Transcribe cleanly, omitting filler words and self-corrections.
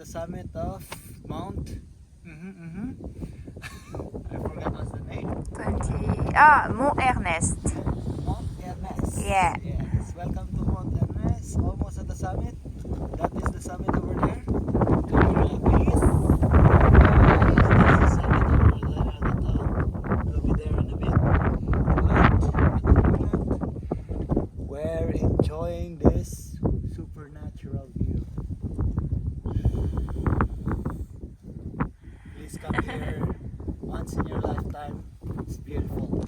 summit of Mount. I forgot what's the name. 20. Mont Ernest. Mount Ernest. Yeah. Yes. Welcome to Mount Ernest. Almost at the summit. That is the summit over there. Camera, please. Guys, this is the summit over there at the top. We'll be there in a bit. But at the moment, we're enjoying this supernatural view. Please come here once in your lifetime. It's beautiful.